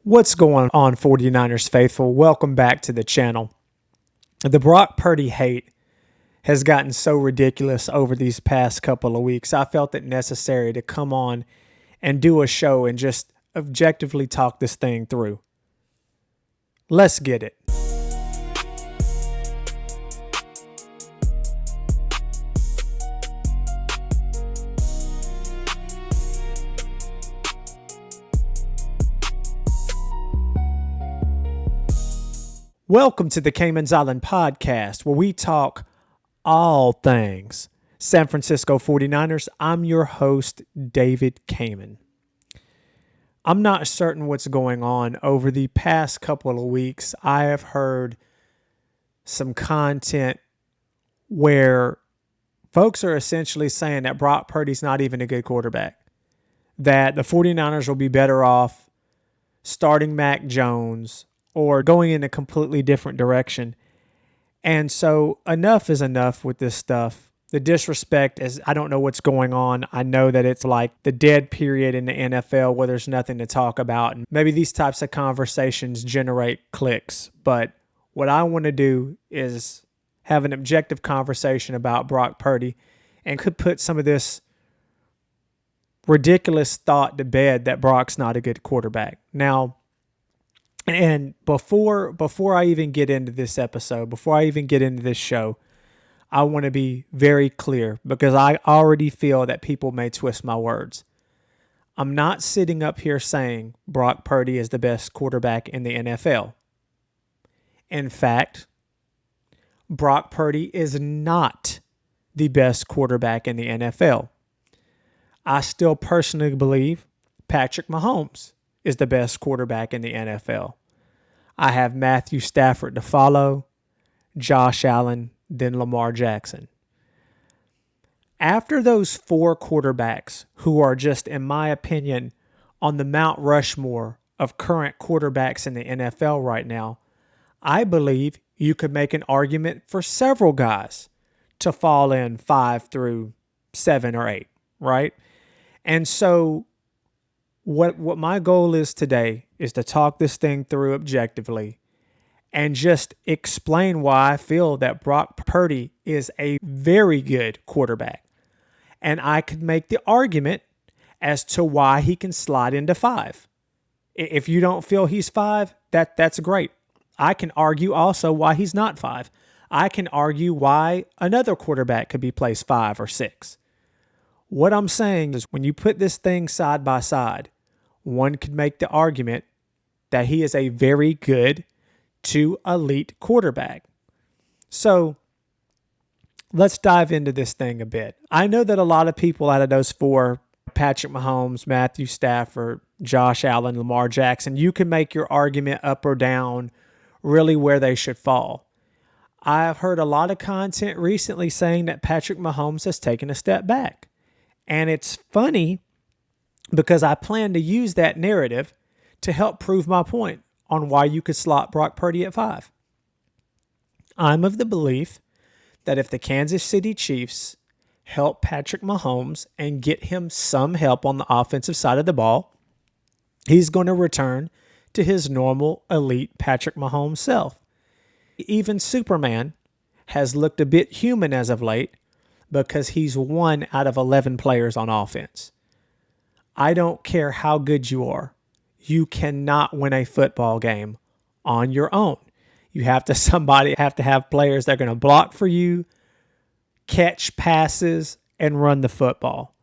What's going on, 49ers faithful? Welcome back to the channel. The Brock Purdy hate has gotten so ridiculous over these past couple of weeks. I felt it necessary to come on and do a show and just objectively talk this thing through. Let's get it. Welcome to the Camman Island Podcast, where we talk all things San Francisco 49ers. I'm your host, David Camman. I'm not certain what's going on. Over the past couple of weeks, I have heard some content where folks are essentially saying that Brock Purdy's not even a good quarterback, that the 49ers will be better off starting Mac Jones or going in a completely different direction. And so enough is enough with this stuff. The disrespect is, I don't know what's going on. I know that it's like the dead period in the NFL where there's nothing to talk about. And maybe these types of conversations generate clicks. But what I want to do is have an objective conversation about Brock Purdy and could put some of this ridiculous thought to bed that Brock's not a good quarterback. Now, and before I even get into this episode, before I even get into this show, I want to be very clear because I already feel that people may twist my words. I'm not sitting up here saying Brock Purdy is the best quarterback in the NFL. In fact, Brock Purdy is not the best quarterback in the NFL. I still personally believe Patrick Mahomes is the best quarterback in the NFL. I have Matthew Stafford to follow, Josh Allen, then Lamar Jackson. After those four quarterbacks who are just, in my opinion, on the Mount Rushmore of current quarterbacks in the NFL right now, I believe you could make an argument for several guys to fall in 5 through 7 or 8, right? And so what my goal is today is to talk this thing through objectively and just explain why I feel that Brock Purdy is a very good quarterback. And I could make the argument as to why he can slide into 5. If you don't feel he's 5, that's great. I can argue also why he's not 5. I can argue why another quarterback could be placed 5 or 6. What I'm saying is when you put this thing side by side, one could make the argument that he is a very good to elite quarterback. So let's dive into this thing a bit. I know that a lot of people out of those four, Patrick Mahomes, Matthew Stafford, Josh Allen, Lamar Jackson, you can make your argument up or down really where they should fall. I've heard a lot of content recently saying that Patrick Mahomes has taken a step back. And it's funny because I plan to use that narrative to help prove my point on why you could slot Brock Purdy at 5. I'm of the belief that if the Kansas City Chiefs help Patrick Mahomes and get him some help on the offensive side of the ball, he's going to return to his normal elite Patrick Mahomes self. Even Superman has looked a bit human as of late because he's 1 out of 11 players on offense. I don't care how good you are. You cannot win a football game on your own. You have to have players that are going to block for you, catch passes, and run the football.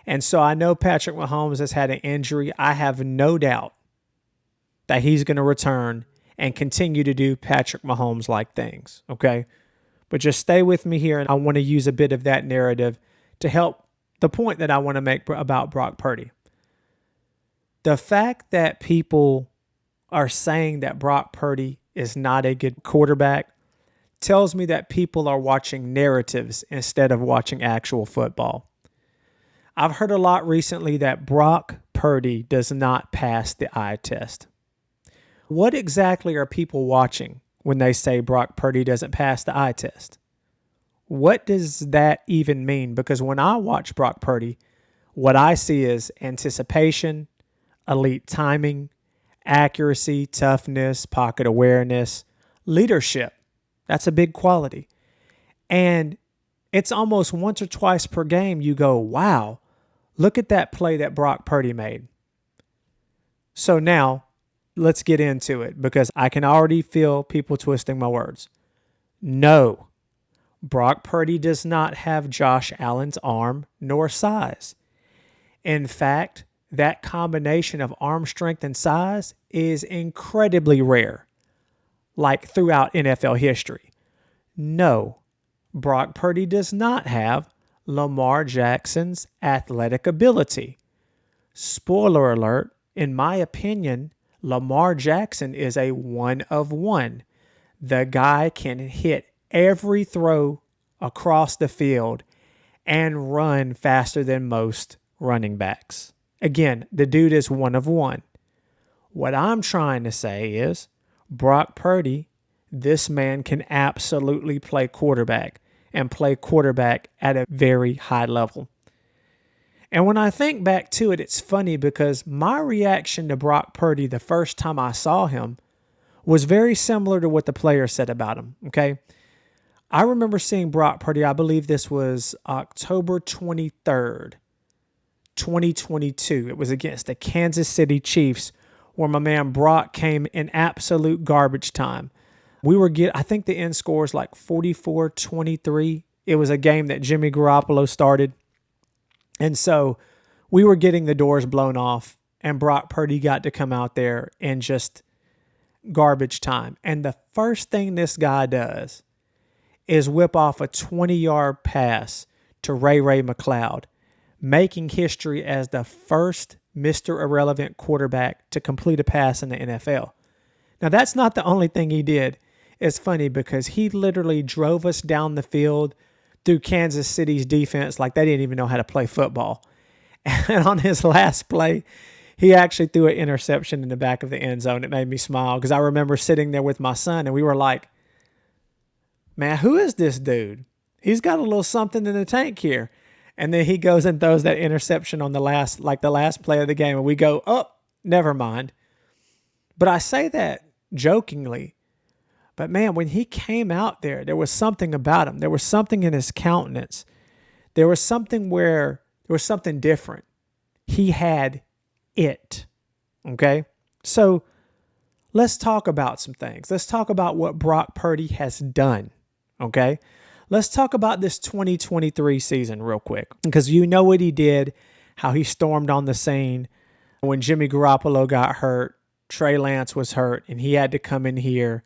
And so I know Patrick Mahomes has had an injury. I have no doubt that he's going to return and continue to do Patrick Mahomes-like things, okay? But just stay with me here, and I want to use a bit of that narrative to help the point that I want to make about Brock Purdy. The fact that people are saying that Brock Purdy is not a good quarterback tells me that people are watching narratives instead of watching actual football. I've heard a lot recently that Brock Purdy does not pass the eye test. What exactly are people watching when they say Brock Purdy doesn't pass the eye test? What does that even mean? Because when I watch Brock Purdy, what I see is anticipation, elite timing, Accuracy, toughness, pocket awareness, leadership. That's a big quality. And it's almost once or twice per game you go, wow, look at that play that Brock Purdy made. So now let's get into it because I can already feel people twisting my words. No, Brock Purdy does not have Josh Allen's arm nor size. In fact, that combination of arm strength and size is incredibly rare, like throughout NFL history. No, Brock Purdy does not have Lamar Jackson's athletic ability. Spoiler alert, in my opinion, Lamar Jackson is a one of one. The guy can hit every throw across the field and run faster than most running backs. Again, the dude is one of one. What I'm trying to say is Brock Purdy, this man can absolutely play quarterback and play quarterback at a very high level. And when I think back to it, it's funny because my reaction to Brock Purdy the first time I saw him was very similar to what the player said about him, okay? I remember seeing Brock Purdy, I believe this was October 23rd, 2022. It was against the Kansas City Chiefs where my man Brock came in absolute garbage time. I think the end score is like 44-23. It was a game that Jimmy Garoppolo started. And so we were getting the doors blown off and Brock Purdy got to come out there in just garbage time. And the first thing this guy does is whip off a 20-yard pass to Ray McCloud, making history as the first Mr. Irrelevant quarterback to complete a pass in the NFL. Now, that's not the only thing he did. It's funny because he literally drove us down the field through Kansas City's defense like they didn't even know how to play football. And on his last play, he actually threw an interception in the back of the end zone. It made me smile because I remember sitting there with my son and we were like, man, who is this dude? He's got a little something in the tank here. And then he goes and throws that interception on the last play of the game. And we go, oh, never mind. But I say that jokingly. But man, when he came out there was something about him. There was something in his countenance. There was something different. He had it. Okay? So let's talk about some things. Let's talk about what Brock Purdy has done. Okay? Let's talk about this 2023 season real quick because you know what he did, how he stormed on the scene when Jimmy Garoppolo got hurt, Trey Lance was hurt, and he had to come in here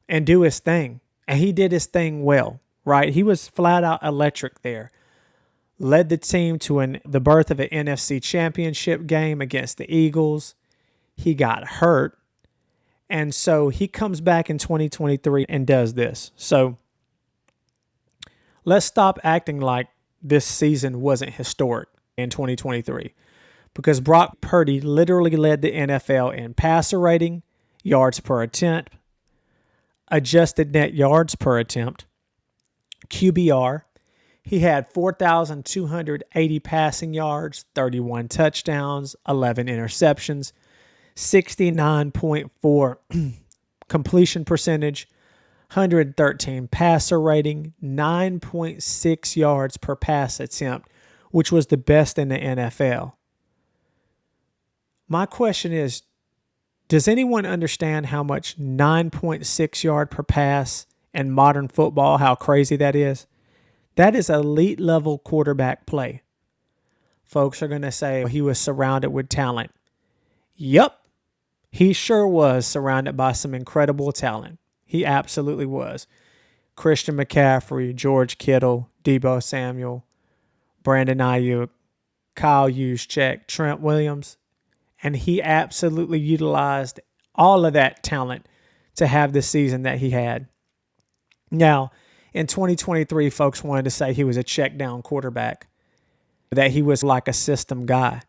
and do his thing. And he did his thing well, right? He was flat out electric there. Led the team to the birth of an NFC championship game against the Eagles. He got hurt. And so he comes back in 2023 and does this. So let's stop acting like this season wasn't historic in 2023 because Brock Purdy literally led the NFL in passer rating, yards per attempt, adjusted net yards per attempt, QBR. He had 4,280 passing yards, 31 touchdowns, 11 interceptions, 69.4 completion percentage, 113 passer rating, 9.6 yards per pass attempt, which was the best in the NFL. My question is, does anyone understand how much 9.6 yard per pass in modern football, how crazy that is? That is elite level quarterback play. Folks are going to say he was surrounded with talent. Yup, he sure was surrounded by some incredible talent. He absolutely was. Christian McCaffrey, George Kittle, Deebo Samuel, Brandon Ayuk, Kyle Juszczyk, Trent Williams. And he absolutely utilized all of that talent to have the season that he had. Now, in 2023, folks wanted to say he was a check down quarterback, that he was like a system guy.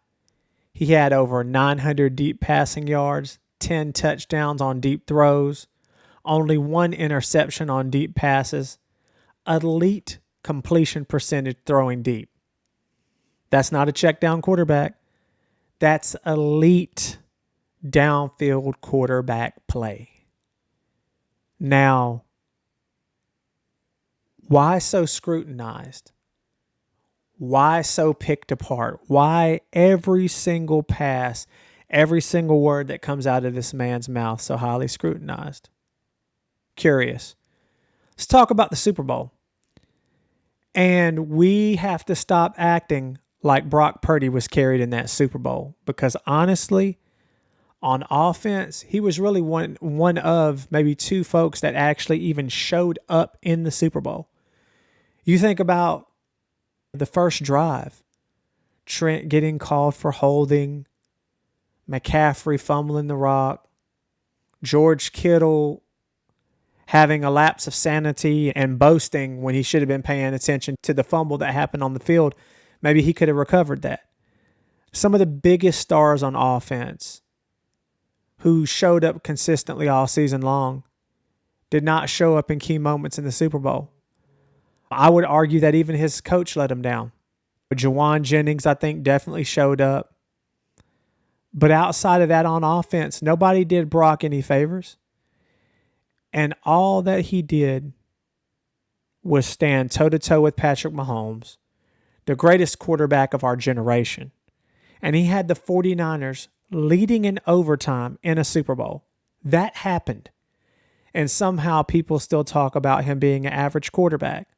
He had over 900 deep passing yards, 10 touchdowns on deep throws, only 1 interception on deep passes, elite completion percentage throwing deep. That's not a check down quarterback. That's elite downfield quarterback play. Now, why so scrutinized? Why so picked apart? Why every single pass, every single word that comes out of this man's mouth so highly scrutinized? Curious. Let's talk about the Super Bowl. And we have to stop acting like Brock Purdy was carried in that Super Bowl, because honestly, on offense, he was really one of maybe two folks that actually even showed up in the Super Bowl. You think about the first drive, Trent getting called for holding, McCaffrey fumbling the rock, George Kittle having a lapse of sanity and boasting when he should have been paying attention to the fumble that happened on the field. Maybe he could have recovered that. Some of the biggest stars on offense who showed up consistently all season long did not show up in key moments in the Super Bowl. I would argue that even his coach let him down. Jawan Jennings, I think, definitely showed up. But outside of that on offense, nobody did Brock any favors. And all that he did was stand toe-to-toe with Patrick Mahomes, the greatest quarterback of our generation. And he had the 49ers leading in overtime in a Super Bowl. That happened. And somehow people still talk about him being an average quarterback.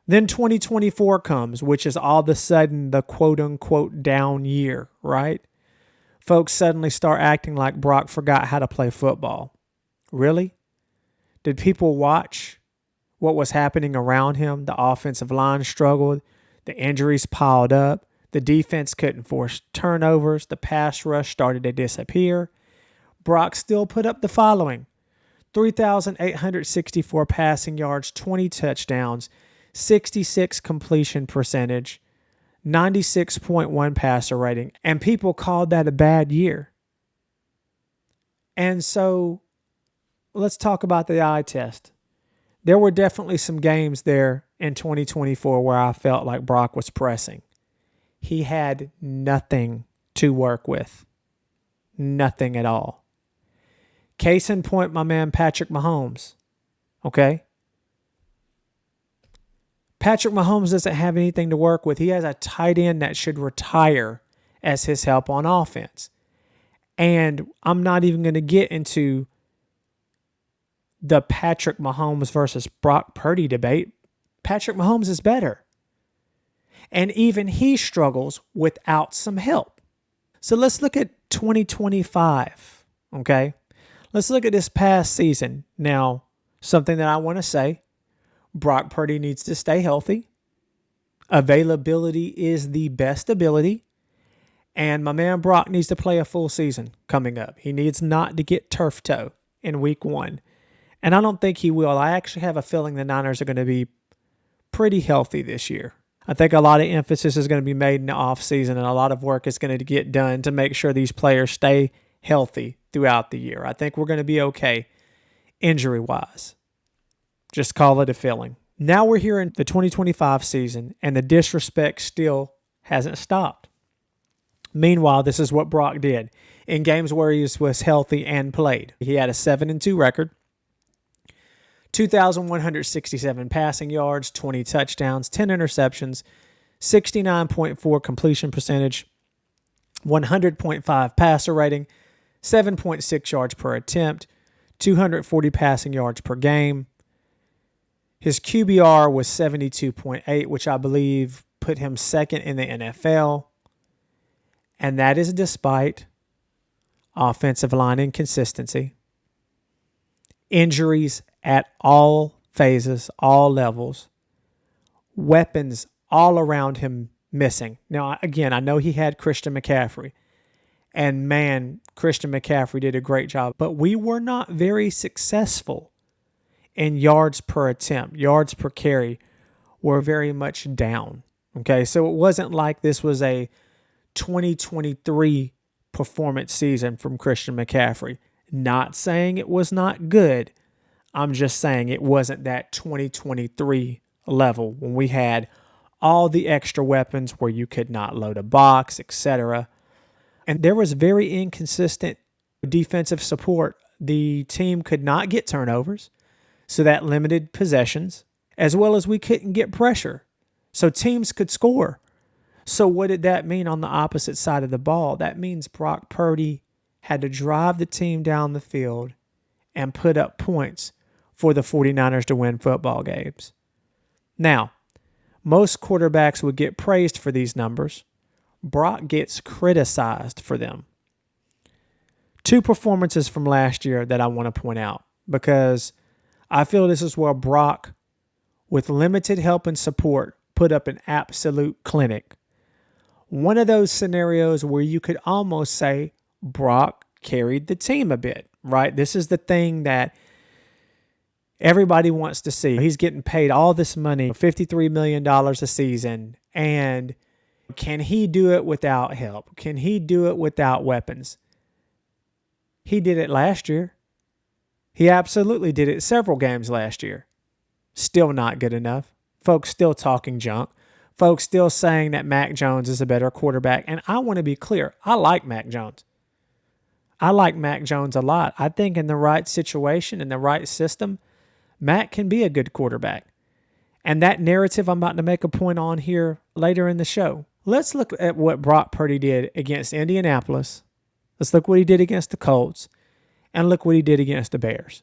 Then 2024 comes, which is all of a sudden the quote-unquote down year, right? Folks suddenly start acting like Brock forgot how to play football. Really? Did people watch what was happening around him? The offensive line struggled. The injuries piled up. The defense couldn't force turnovers. The pass rush started to disappear. Brock still put up the following: 3,864 passing yards, 20 touchdowns, 66 completion percentage, 96.1 passer rating. And people called that a bad year. And so let's talk about the eye test. There were definitely some games there in 2024 where I felt like Brock was pressing. He had nothing to work with. Nothing at all. Case in point, my man Patrick Mahomes. Okay? Patrick Mahomes doesn't have anything to work with. He has a tight end that should retire as his help on offense. And I'm not even going to get into the Patrick Mahomes versus Brock Purdy debate. Patrick Mahomes is better. And even he struggles without some help. So let's look at 2025, okay? Let's look at this past season. Now, something that I want to say, Brock Purdy needs to stay healthy. Availability is the best ability. And my man Brock needs to play a full season coming up. He needs not to get turf toe in week 1. And I don't think he will. I actually have a feeling the Niners are going to be pretty healthy this year. I think a lot of emphasis is going to be made in the offseason, and a lot of work is going to get done to make sure these players stay healthy throughout the year. I think we're going to be okay injury-wise. Just call it a feeling. Now we're here in the 2025 season, and the disrespect still hasn't stopped. Meanwhile, this is what Brock did in games where he was healthy and played. He had a 7-2 record. 2,167 passing yards, 20 touchdowns, 10 interceptions, 69.4 completion percentage, 100.5 passer rating, 7.6 yards per attempt, 240 passing yards per game. His QBR was 72.8, which I believe put him second in the NFL. And that is despite offensive line inconsistency, injuries at all phases, all levels, weapons all around him missing. Now, again, I know he had Christian McCaffrey, and man, Christian McCaffrey did a great job, but we were not very successful in yards per attempt. Yards per carry were very much down. Okay, so it wasn't like this was a 2023 performance season from Christian McCaffrey. Not saying it was not good. I'm just saying it wasn't that 2023 level when we had all the extra weapons where you could not load a box, etc. And there was very inconsistent defensive support. The team could not get turnovers, so that limited possessions, as well as we couldn't get pressure, so teams could score. So what did that mean on the opposite side of the ball? That means Brock Purdy had to drive the team down the field and put up points for the 49ers to win football games. Now, most quarterbacks would get praised for these numbers. Brock gets criticized for them. 2 performances from last year that I want to point out, because I feel this is where Brock, with limited help and support, put up an absolute clinic. One of those scenarios where you could almost say Brock carried the team a bit, right? This is the thing that everybody wants to see. He's getting paid all this money, $53 million a season, and can he do it without help? Can he do it without weapons? He did it last year. He absolutely did it several games last year. Still not good enough. Folks still talking junk. Folks still saying that Mac Jones is a better quarterback. And I want to be clear. I like Mac Jones. I like Mac Jones a lot. I think in the right situation, in the right system, Mac can be a good quarterback. And that narrative I'm about to make a point on here later in the show. Let's look at what Brock Purdy did against Indianapolis. Let's look what he did against the Colts. And look what he did against the Bears.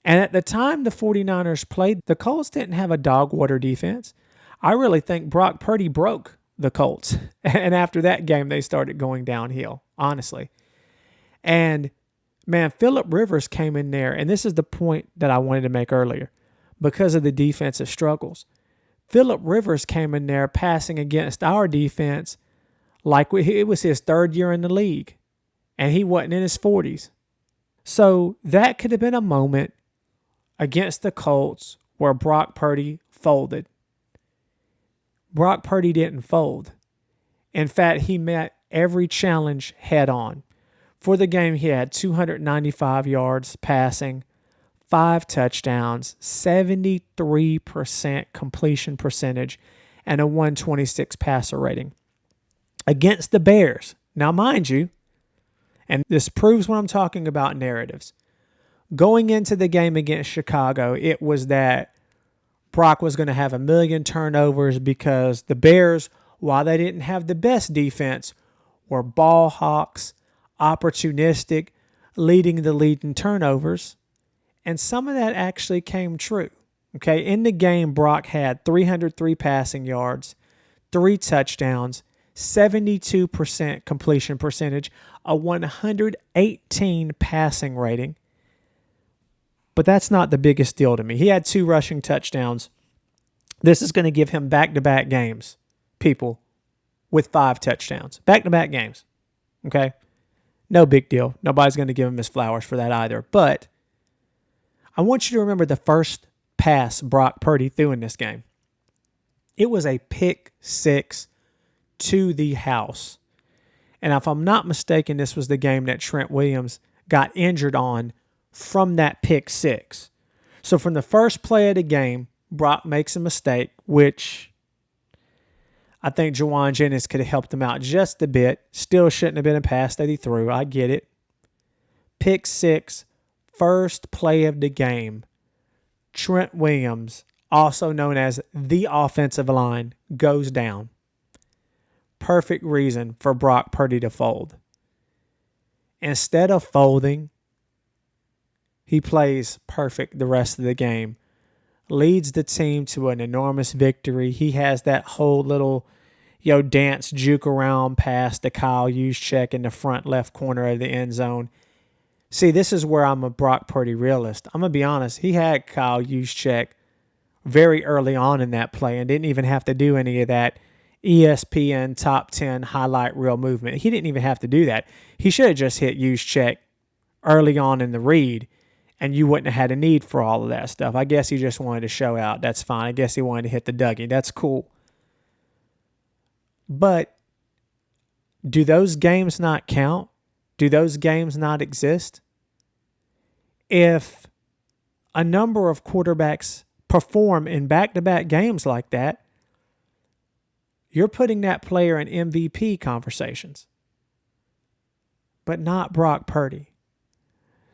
And at the time the 49ers played, the Colts didn't have a dog water defense. I really think Brock Purdy broke the Colts. And after that game, they started going downhill, honestly. And, man, Phillip Rivers came in there, and this is the point that I wanted to make earlier, because of the defensive struggles. Phillip Rivers came in there passing against our defense like it was his 3rd year in the league, and he wasn't in his 40s. So that could have been a moment against the Colts where Brock Purdy folded. Brock Purdy didn't fold. In fact, he met every challenge head on. For the game, he had 295 yards passing, 5 touchdowns, 73% completion percentage, and a 126 passer rating. Against the Bears. Now, mind you, and this proves what I'm talking about narratives. Going into the game against Chicago, it was that Brock was going to have 1 million turnovers because the Bears, while they didn't have the best defense, were ball hawks, opportunistic, leading the lead in turnovers. And some of that actually came true. Okay, in the game, Brock had 303 passing yards, 3 touchdowns, 72% completion percentage, a 118 passing rating. But that's not the biggest deal to me. He had 2 rushing touchdowns. This is going to give him back-to-back games, people, with 5 touchdowns. Back-to-back games. Okay? No big deal. Nobody's going to give him his flowers for that either. But I want you to remember the first pass Brock Purdy threw in this game. It was a pick 6 to the house. And if I'm not mistaken, this was the game that Trent Williams got injured on from that pick 6. So from the first play of the game, Brock makes a mistake, which I think Juwan Jennings could have helped him out just a bit. Still shouldn't have been a pass that he threw. I get it. Pick 6, first play of the game. Trent Williams, also known as the offensive line, goes down. Perfect reason for Brock Purdy to fold. Instead of folding, he plays perfect the rest of the game. Leads the team to an enormous victory. He has that whole little, dance, juke around pass to Kyle Juszczyk in the front left corner of the end zone. See, this is where I'm a Brock Purdy realist. I'm going to be honest. He had Kyle Juszczyk very early on in that play and didn't even have to do any of that ESPN top 10 highlight reel movement. He didn't even have to do that. He should have just hit Juszczyk early on in the read, and you wouldn't have had a need for all of that stuff. I guess he just wanted to show out. That's fine. I guess he wanted to hit the Dougie. That's cool. But do those games not count? Do those games not exist? If a number of quarterbacks perform in back-to-back games like that, you're putting that player in MVP conversations. but not Brock Purdy.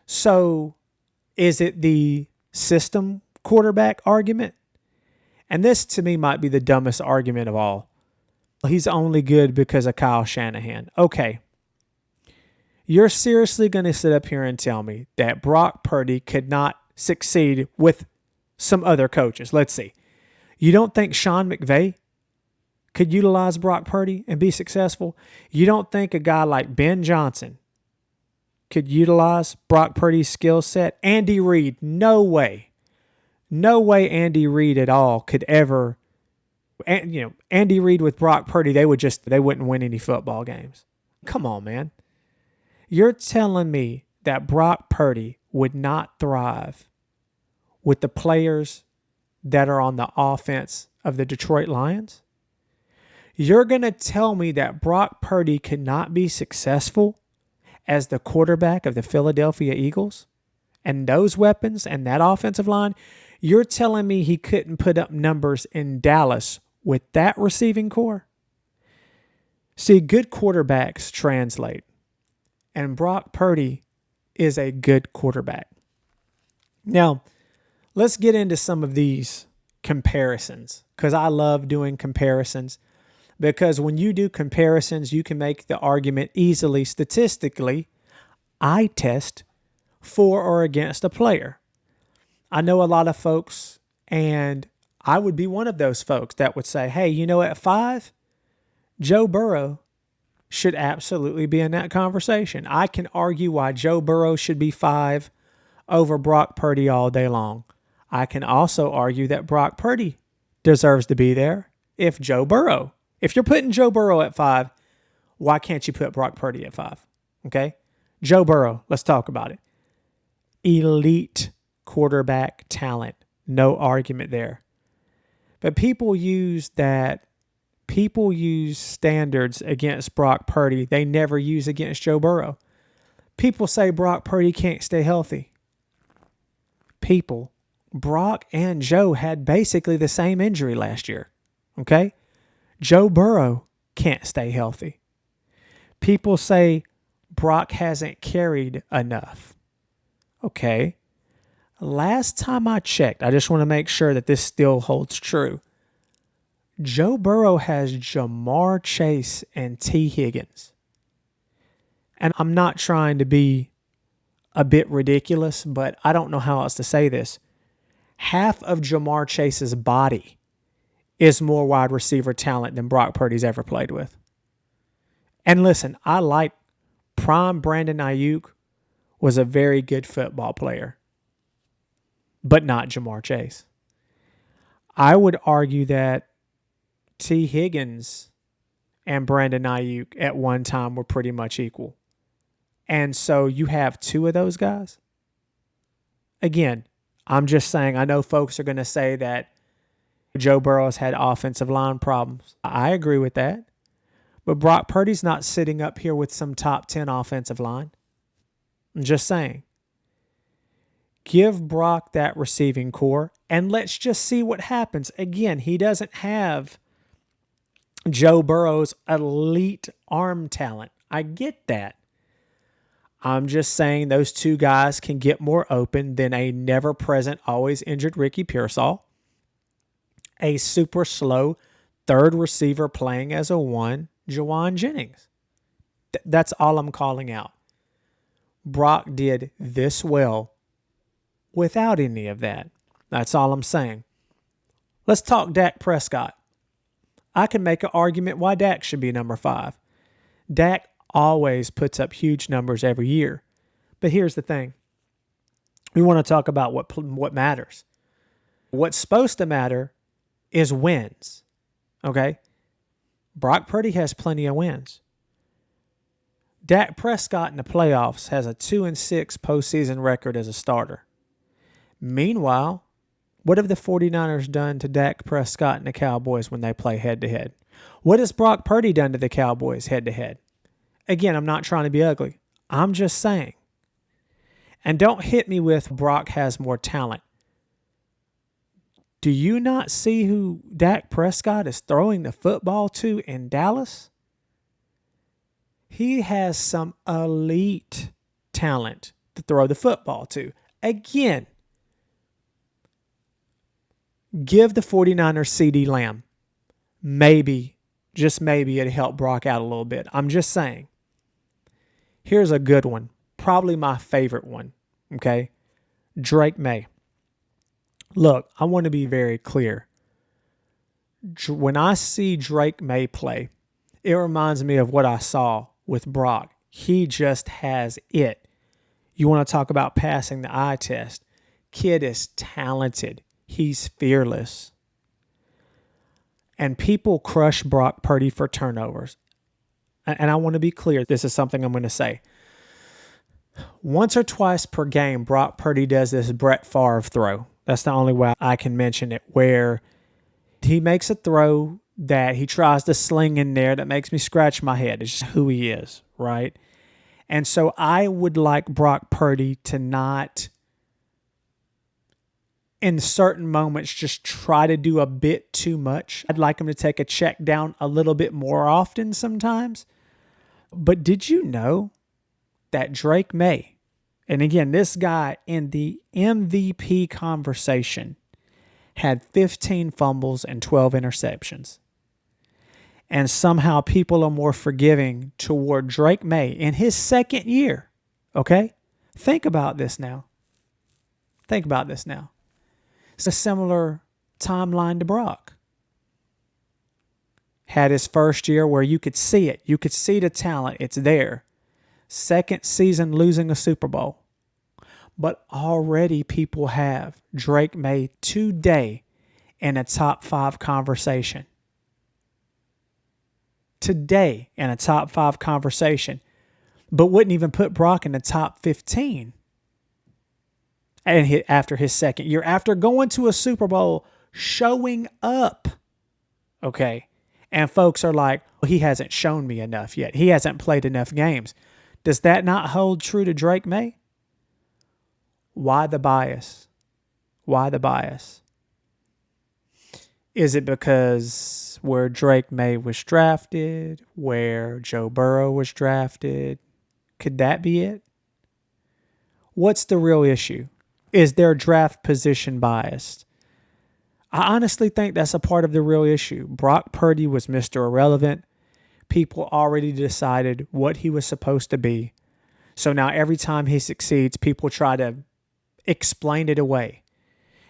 So is it the system quarterback argument? And this to me might be the dumbest argument of all. He's only good because of Kyle Shanahan. Okay. You're seriously going to sit up here and tell me that Brock Purdy could not succeed with some other coaches? Let's see. You don't think Sean McVay could utilize Brock Purdy and be successful? You don't think a guy like Ben Johnson could utilize Brock Purdy's skill set? Andy Reid, no way. No way Andy Reid at all could ever, Andy Reid with Brock Purdy, they wouldn't win any football games. Come on, man. You're telling me that Brock Purdy would not thrive with the players that are on the offense of the Detroit Lions? You're going to tell me that Brock Purdy could not be successful as the quarterback of the Philadelphia Eagles and those weapons and that offensive line? You're telling me he couldn't put up numbers in Dallas with that receiving core? See, good quarterbacks translate, and Brock Purdy is a good quarterback. Now, let's get into some of these comparisons, because I love doing comparisons, because when you do comparisons, you can make the argument easily statistically, eye test, for or against a player. I know a lot of folks, and I would be one of those folks that would say, hey, at 5, Joe Burrow should absolutely be in that conversation. I can argue why Joe Burrow should be 5 over Brock Purdy all day long. I can also argue that Brock Purdy deserves to be there if you're putting Joe Burrow at 5, why can't you put Brock Purdy at 5? Okay? Joe Burrow, let's talk about it. Elite quarterback talent. No argument there. But people use standards against Brock Purdy they never use against Joe Burrow. People say Brock Purdy can't stay healthy. Brock and Joe had basically the same injury last year. Okay? Joe Burrow can't stay healthy. People say Brock hasn't carried enough. Okay. Last time I checked, I just want to make sure that this still holds true. Joe Burrow has Jamar Chase and T. Higgins. And I'm not trying to be a bit ridiculous, but I don't know how else to say this. Half of Jamar Chase's body is more wide receiver talent than Brock Purdy's ever played with. And listen, I like prime Brandon Ayuk was a very good football player, but not Jamar Chase. I would argue that T. Higgins and Brandon Ayuk at one time were pretty much equal. And so you have 2 of those guys. Again, I'm just saying, I know folks are going to say that Joe Burrow's had offensive line problems. I agree with that. But Brock Purdy's not sitting up here with some top 10 offensive line. I'm just saying. Give Brock that receiving core, and let's just see what happens. Again, he doesn't have Joe Burrow's elite arm talent. I get that. I'm just saying those 2 guys can get more open than a never-present, always injured Ricky Pearsall, a super slow third receiver playing as a 1, Juwan Jennings. That's all I'm calling out. Brock did this well without any of that. That's all I'm saying. Let's talk Dak Prescott. I can make an argument why Dak should be number 5. Dak always puts up huge numbers every year. But here's the thing. We want to talk about what matters. What's supposed to matter is wins. Okay? Brock Purdy has plenty of wins. Dak Prescott in the playoffs has a 2-6 postseason record as a starter. Meanwhile, what have the 49ers done to Dak Prescott and the Cowboys when they play head-to-head? What has Brock Purdy done to the Cowboys head-to-head? Again, I'm not trying to be ugly. I'm just saying. And don't hit me with Brock has more talent. Do you not see who Dak Prescott is throwing the football to in Dallas? He has some elite talent to throw the football to. Again, give the 49ers CeeDee Lamb. Maybe, just maybe, it'd help Brock out a little bit. I'm just saying. Here's a good one. Probably my favorite one. Okay? Drake May. Look, I want to be very clear. When I see Drake May play, it reminds me of what I saw with Brock. He just has it. You want to talk about passing the eye test. Kid is talented. He's fearless. And people crush Brock Purdy for turnovers. And I want to be clear. This is something I'm going to say. Once or twice per game, Brock Purdy does this Brett Favre throw. That's the only way I can mention it, where he makes a throw that he tries to sling in there that makes me scratch my head. It's just who he is, right? And so I would like Brock Purdy to not, in certain moments, just try to do a bit too much. I'd like him to take a check down a little bit more often sometimes. But did you know that Drake May, and again, this guy in the MVP conversation, had 15 fumbles and 12 interceptions. And somehow people are more forgiving toward Drake May in his second year. Okay? Think about this now. It's a similar timeline to Brock. Had his first year where you could see it. You could see the talent. It's there. Second season losing a Super Bowl. But already people have Drake May today in a top 5 conversation. Today in a top 5 conversation. But wouldn't even put Brock in the top 15. And after his second year, after going to a Super Bowl, showing up. Okay. And folks are like, well, he hasn't shown me enough yet. He hasn't played enough games. Does that not hold true to Drake May? Why the bias? Why the bias? Is it because where Drake May was drafted, where Joe Burrow was drafted? Could that be it? What's the real issue? Is their draft position biased? I honestly think that's a part of the real issue. Brock Purdy was Mr. Irrelevant. People already decided what he was supposed to be. So now every time he succeeds, people try to explain it away.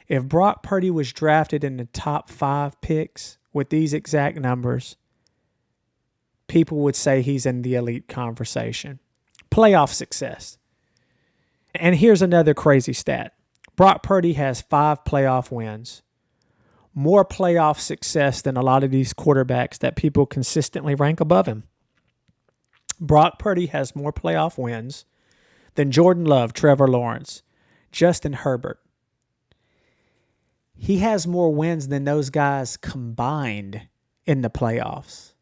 If Brock Purdy was drafted in the top 5 picks with these exact numbers, people would say he's in the elite conversation. Playoff success. And here's another crazy stat. Brock Purdy has 5 playoff wins. More playoff success than a lot of these quarterbacks that people consistently rank above him. Brock Purdy has more playoff wins than Jordan Love, Trevor Lawrence, Justin Herbert. He has more wins than those guys combined in the playoffs.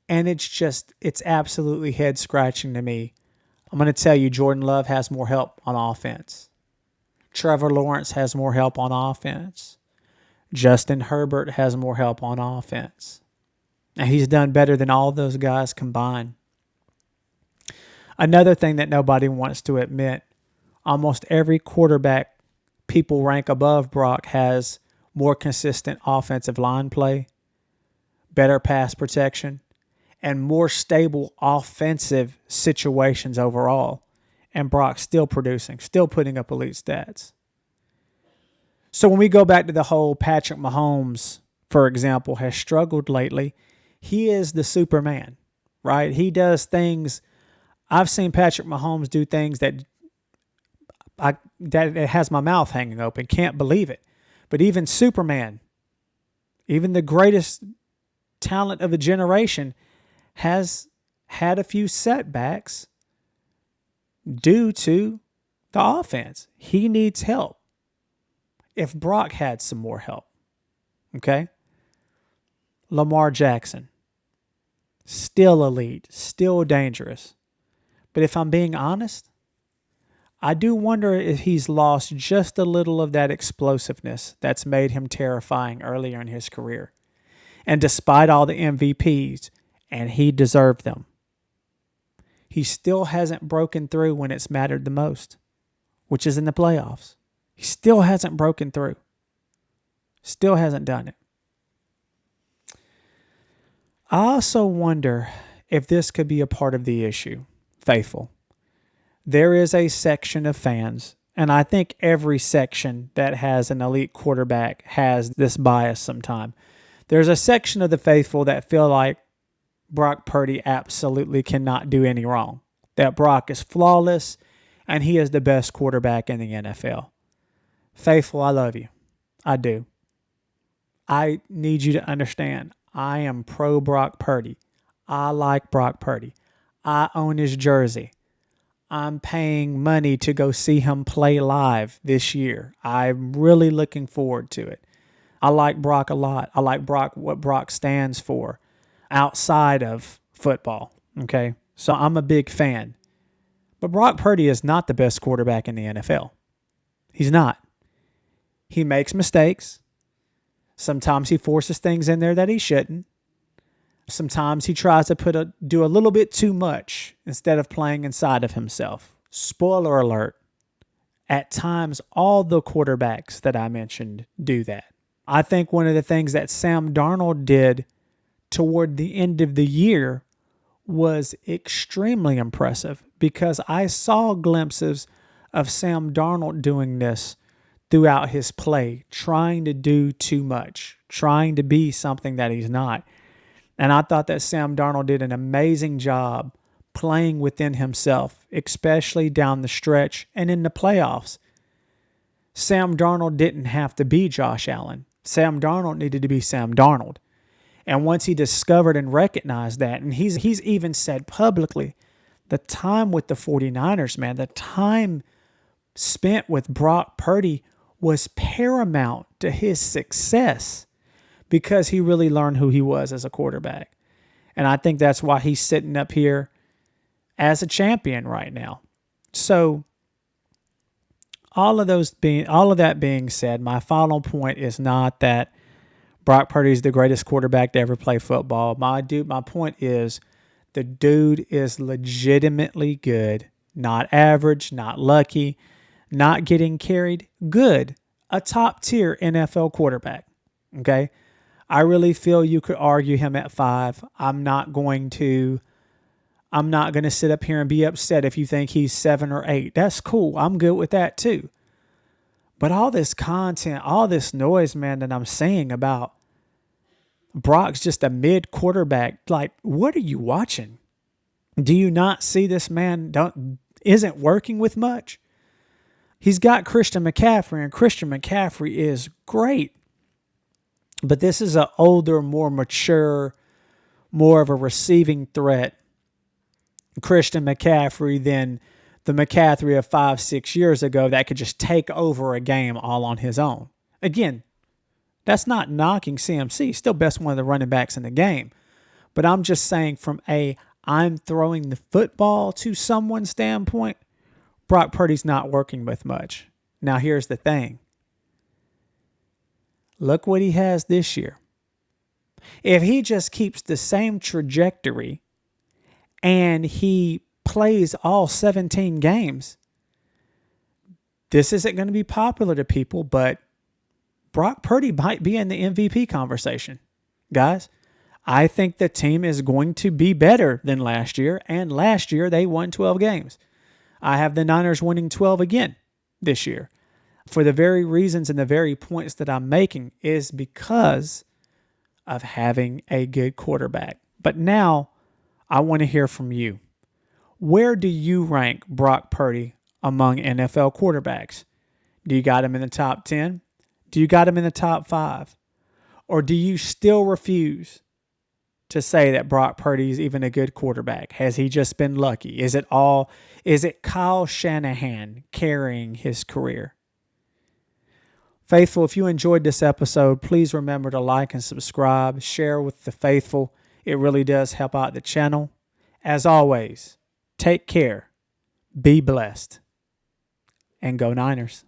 And it's absolutely head-scratching to me. I'm going to tell you, Jordan Love has more help on offense. Trevor Lawrence has more help on offense. Justin Herbert has more help on offense. And he's done better than all those guys combined. Another thing that nobody wants to admit, almost every quarterback people rank above Brock has more consistent offensive line play, better pass protection, and more stable offensive situations overall. And Brock's still producing, still putting up elite stats. So when we go back to the whole Patrick Mahomes, for example, has struggled lately, he is the Superman, right? He does things. I've seen Patrick Mahomes do things that it has my mouth hanging open. Can't believe it. But even Superman, even the greatest talent of a generation, has had a few setbacks due to the offense. He needs help. If Brock had some more help, okay? Lamar Jackson, still elite, still dangerous. But if I'm being honest, I do wonder if he's lost just a little of that explosiveness that's made him terrifying earlier in his career. And despite all the MVPs, and he deserved them, he still hasn't broken through when it's mattered the most, which is in the playoffs. He still hasn't broken through. Still hasn't done it. I also wonder if this could be a part of the issue. Faithful. There is a section of fans, and I think every section that has an elite quarterback has this bias sometime. There's a section of the faithful that feel like Brock Purdy absolutely cannot do any wrong. That Brock is flawless, and he is the best quarterback in the NFL. Faithful, I love you. I do. I need you to understand, I am pro Brock Purdy. I like Brock Purdy. I own his jersey. I'm paying money to go see him play live this year. I'm really looking forward to it. I like Brock a lot. I like what Brock stands for outside of football. Okay? So I'm a big fan. But Brock Purdy is not the best quarterback in the NFL. He's not. He makes mistakes. Sometimes he forces things in there that he shouldn't. Sometimes he tries to do a little bit too much instead of playing inside of himself. Spoiler alert. At times, all the quarterbacks that I mentioned do that. I think one of the things that Sam Darnold did toward the end of the year was extremely impressive because I saw glimpses of Sam Darnold doing this throughout his play, trying to do too much, trying to be something that he's not. And I thought that Sam Darnold did an amazing job playing within himself, especially down the stretch and in the playoffs. Sam Darnold didn't have to be Josh Allen. Sam Darnold needed to be Sam Darnold. And once he discovered and recognized that, and he's even said publicly, the time with the 49ers, man, the time spent with Brock Purdy was paramount to his success because he really learned who he was as a quarterback. And I think that's why he's sitting up here as a champion right now. So all of that being said, my final point is not that Brock Purdy is the greatest quarterback to ever play football. My point is the dude is legitimately good, not average, not lucky, not getting carried, good, a top tier NFL quarterback. Okay. I really feel you could argue him at 5. I'm not going to sit up here and be upset if you think he's 7 or 8. That's cool. I'm good with that too. But all this content, all this noise, man, that I'm saying about Brock's just a mid quarterback, like, what are you watching? Do you not see this man isn't working with much? He's got Christian McCaffrey, and Christian McCaffrey is great. But this is an older, more mature, more of a receiving threat Christian McCaffrey than the McCaffrey of 5-6 years ago that could just take over a game all on his own. Again, that's not knocking CMC. Still best one of the running backs in the game. But I'm just saying from I'm throwing the football to someone standpoint, Brock Purdy's not working with much. Now here's the thing. Look what he has this year. If he just keeps the same trajectory and he plays all 17 games, this isn't going to be popular to people, but Brock Purdy might be in the MVP conversation. Guys, I think the team is going to be better than last year, and last year they won 12 games. I have the Niners winning 12 again this year. For the very reasons and the very points that I'm making is because of having a good quarterback. But now I want to hear from you. Where do you rank Brock Purdy among NFL quarterbacks? Do you got him in the top 10? Do you got him in the top 5? Or do you still refuse to say that Brock Purdy is even a good quarterback? Has he just been lucky? Is it Kyle Shanahan carrying his career? Faithful, if you enjoyed this episode, please remember to like and subscribe, share with the faithful. It really does help out the channel. As always, take care, be blessed, and go Niners.